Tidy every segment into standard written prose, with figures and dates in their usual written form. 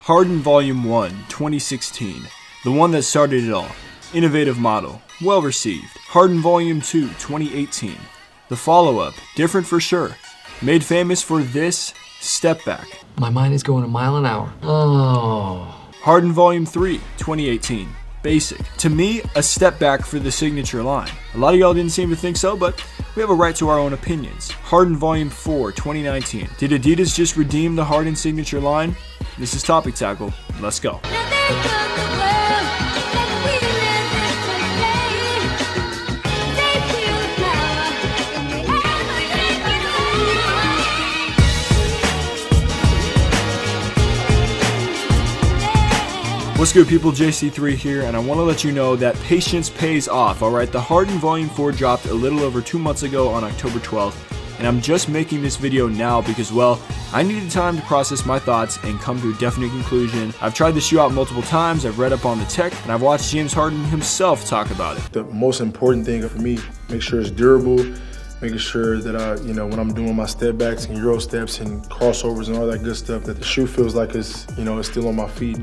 Harden Volume 1, 2016. The one that started it all. Innovative model. Well received. Harden Volume 2, 2018. The follow-up. Different for sure. Made famous for this, Stepback. My mind is going a mile an hour. Oh. Harden Volume 3, 2018. Basic. To me, a step back for the signature line. A lot of y'all didn't seem to think so, but we have a right to our own opinions. Harden Volume 4, 2019. Did Adidas just redeem the Harden signature line? This is Topic Tackle. Let's go. What's good, people? JC3 here, and I want to let you know that patience pays off, alright? The Harden Volume 4 dropped a little over 2 months ago on October 12th, and I'm just making this video now because, well, I needed time to process my thoughts and come to a definite conclusion. I've tried the shoe out multiple times, I've read up on the tech, and I've watched James Harden himself talk about it. The most important thing for me, make sure it's durable, making sure that when I'm doing my step backs and Euro steps and crossovers and all that good stuff, that the shoe feels like it's, it's still on my feet.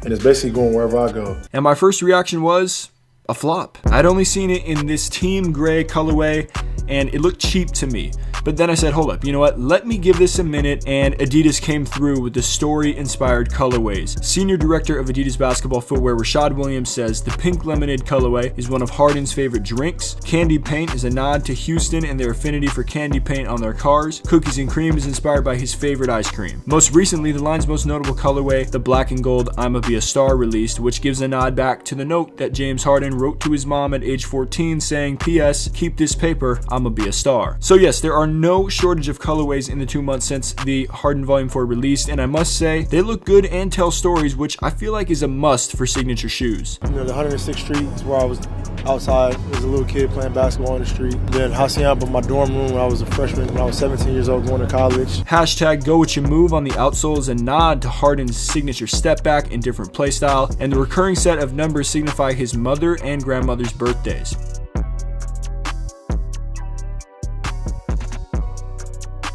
And it's basically going wherever I go. And my first reaction was a flop. I'd only seen it in this team gray colorway, and it looked cheap to me. But then I said, hold up, you know what? Let me give this a minute, and Adidas came through with the story-inspired colorways. Senior Director of Adidas Basketball Footwear, Rashad Williams, says the pink lemonade colorway is one of Harden's favorite drinks. Candy paint is a nod to Houston and their affinity for candy paint on their cars. Cookies and cream is inspired by his favorite ice cream. Most recently, the line's most notable colorway, the black and gold I'ma Be a Star, released, which gives a nod back to the note that James Harden wrote to his mom at age 14 saying, P.S. keep this paper, I'ma be a star. So yes, there are no shortage of colorways in the 2 months since the Harden Volume 4 released, and I must say, they look good and tell stories, which I feel like is a must for signature shoes. The 106th Street is where I was outside as a little kid playing basketball in the street. Then Hacienda, my dorm room when I was a freshman, when I was 17 years old going to college. Hashtag Go What You Move on the outsole is a nod to Harden's signature step back and different playstyle, and the recurring set of numbers signify his mother and grandmother's birthdays.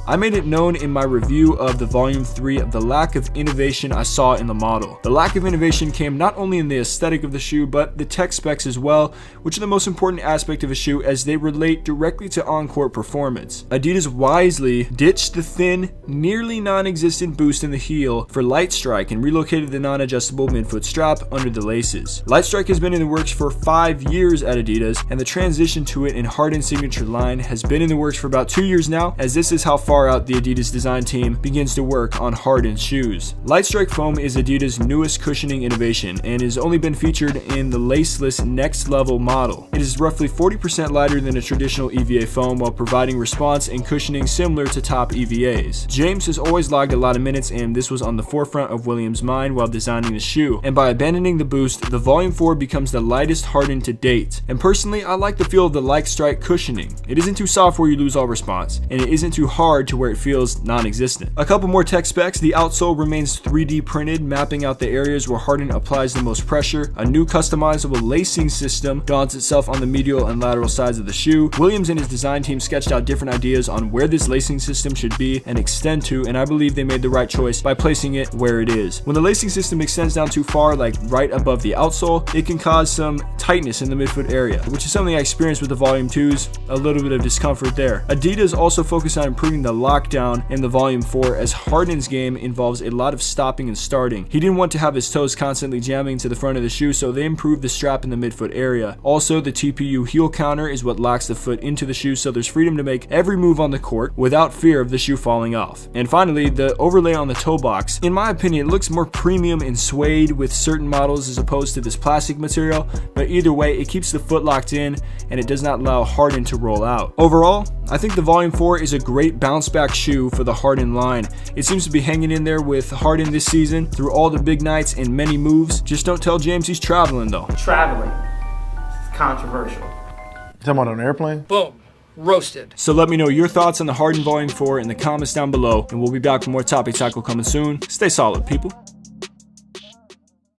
I made it known in my review of the Volume 3 of the lack of innovation I saw in the model. The lack of innovation came not only in the aesthetic of the shoe, but the tech specs as well, which are the most important aspect of a shoe as they relate directly to on-court performance. Adidas wisely ditched the thin, nearly non-existent boost in the heel for Light Strike and relocated the non-adjustable midfoot strap under the laces. Light Strike has been in the works for 5 years at Adidas, and the transition to it in Harden's signature line has been in the works for about 2 years now, as this is how far out the Adidas design team begins to work on Harden's shoes. Light Strike foam is Adidas' newest cushioning innovation and has only been featured in the laceless next level model. It is roughly 40% lighter than a traditional EVA foam while providing response and cushioning similar to top EVAs. James has always logged a lot of minutes, and this was on the forefront of Williams' mind while designing the shoe, and by abandoning the boost, the Volume 4 becomes the lightest Harden to date. And personally, I like the feel of the Light Strike cushioning. It isn't too soft where you lose all response, and it isn't too hard to where it feels non-existent. A couple more tech specs: the outsole remains 3D printed, mapping out the areas where Harden applies the most pressure. A new customizable lacing system dawns itself on the medial and lateral sides of the shoe. Williams and his design team sketched out different ideas on where this lacing system should be and extend to, and I believe they made the right choice by placing it where it is. When the lacing system extends down too far, like right above the outsole, it can cause some tightness in the midfoot area, which is something I experienced with the Volume 2s, a little bit of discomfort there. Adidas also focused on improving the lockdown in the Volume 4 as Harden's game involves a lot of stopping and starting. He didn't want to have his toes constantly jamming to the front of the shoe, so they improved the strap in the midfoot area. Also, the TPU heel counter is what locks the foot into the shoe, so there's freedom to make every move on the court without fear of the shoe falling off. And finally, the overlay on the toe box. In my opinion, it looks more premium and suede with certain models as opposed to this plastic material, but either way, it keeps the foot locked in and it does not allow Harden to roll out. Overall, I think the Volume 4 is a great bounce back shoe for the Harden line. It seems to be hanging in there with Harden this season through all the big nights and many moves. Just don't tell James he's traveling though. Traveling. It's controversial. You talking about on an airplane? Boom. Roasted. So let me know your thoughts on the Harden Volume 4 in the comments down below, and we'll be back with more Topic Tackle coming soon. Stay solid, people.